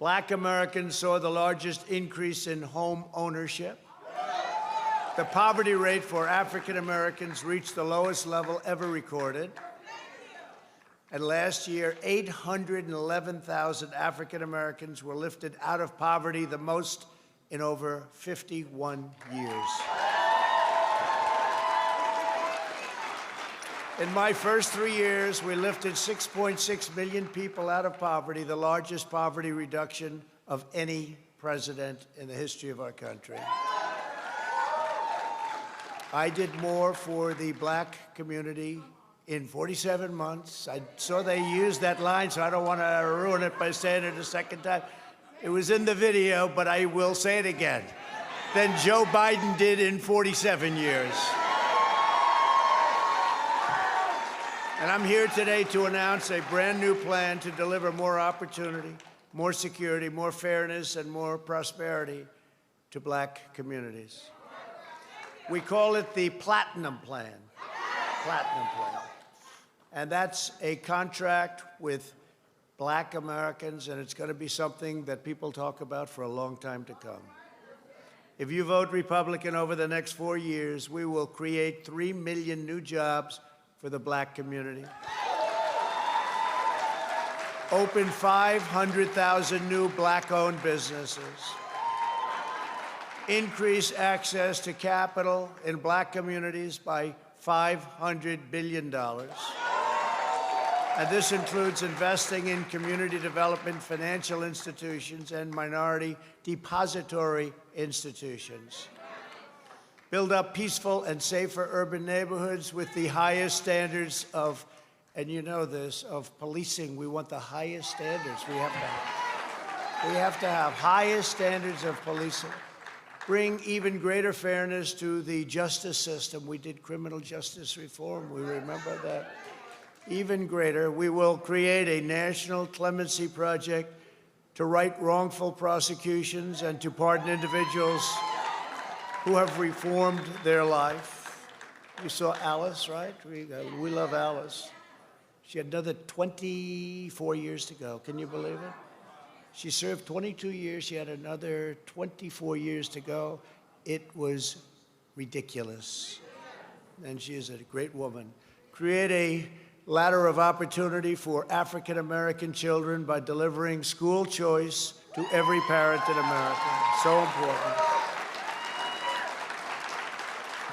Black Americans saw the largest increase in home ownership. The poverty rate for African Americans reached the lowest level ever recorded. And last year, 811,000 African Americans were lifted out of poverty, the most in over 51 years. In my first 3 years, we lifted 6.6 million people out of poverty, the largest poverty reduction of any president in the history of our country. I did more for the black community in 47 months. I saw they used that line, so I don't want to ruin it by saying it a second time. It was in the video, but I will say it again. Than Joe Biden did in 47 years. And I'm here today to announce a brand new plan to deliver more opportunity, more security, more fairness, and more prosperity to black communities. We call it the Platinum Plan. Platinum Plan. And that's a contract with black Americans, and it's going to be something that people talk about for a long time to come. If you vote Republican over the next 4 years, we will create 3 million new jobs for the black community. Open 500,000 new black-owned businesses. Increase access to capital in black communities by $500 billion. And this includes investing in community development, financial institutions, and minority depository institutions. Build up peaceful and safer urban neighborhoods with the highest standards of, and you know this, of policing. We want the highest standards. We have to have highest standards of policing. Bring even greater fairness to the justice system. We did criminal justice reform. We remember that. Even greater, we will create a national clemency project to right wrongful prosecutions and to pardon individuals who have reformed their life. You saw Alice, right? We love Alice. She had another 24 years to go. Can you believe it? She served 22 years. She had another 24 years to go. It was ridiculous. And she is a great woman. Create a ladder of opportunity for African American children by delivering school choice to every parent in America. So important.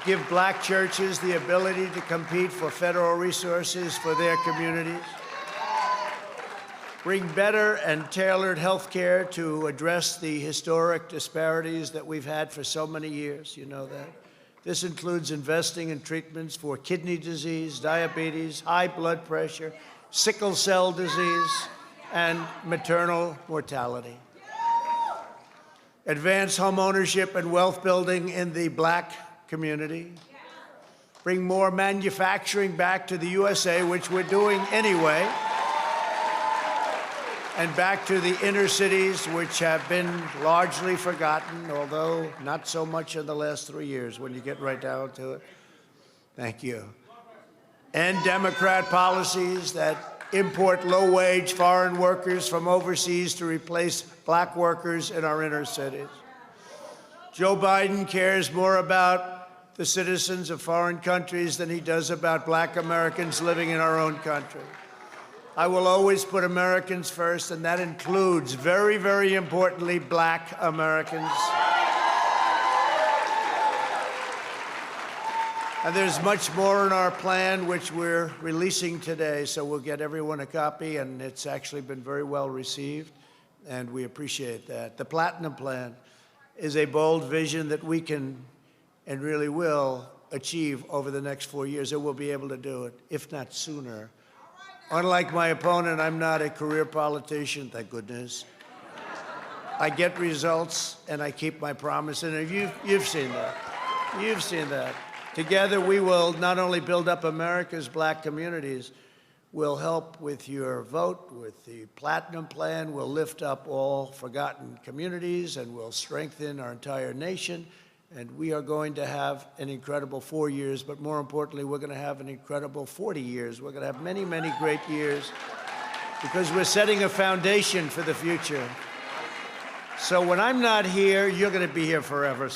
Give black churches the ability to compete for federal resources for their communities. Bring better and tailored health care to address the historic disparities that we've had for so many years. You know that. This includes investing in treatments for kidney disease, diabetes, high blood pressure, sickle cell disease, and maternal mortality. Advance home ownership and wealth building in the black community. Bring more manufacturing back to the USA, which we're doing anyway. And back to the inner cities, which have been largely forgotten, although not so much in the last 3 years when you get right down to it. Thank you. End Democrat policies that import low-wage foreign workers from overseas to replace black workers in our inner cities. Joe Biden cares more about the citizens of foreign countries than he does about black Americans living in our own country. I will always put Americans first, and that includes, very, very importantly, black Americans. And there's much more in our plan, which we're releasing today, so we'll get everyone a copy, and it's actually been very well received, and we appreciate that. The Platinum Plan is a bold vision that we can and really will achieve over the next 4 years, and we'll be able to do it, if not sooner. Unlike my opponent, I'm not a career politician, thank goodness. I get results, and I keep my promise, and you've seen that. You've seen that. Together, we will not only build up America's black communities, we'll help with your vote, with the Platinum Plan, we'll lift up all forgotten communities, and we'll strengthen our entire nation. And we are going to have an incredible 4 years, but more importantly, we're going to have an incredible 40 years. We're going to have many, many great years because we're setting a foundation for the future. So when I'm not here, you're going to be here forever.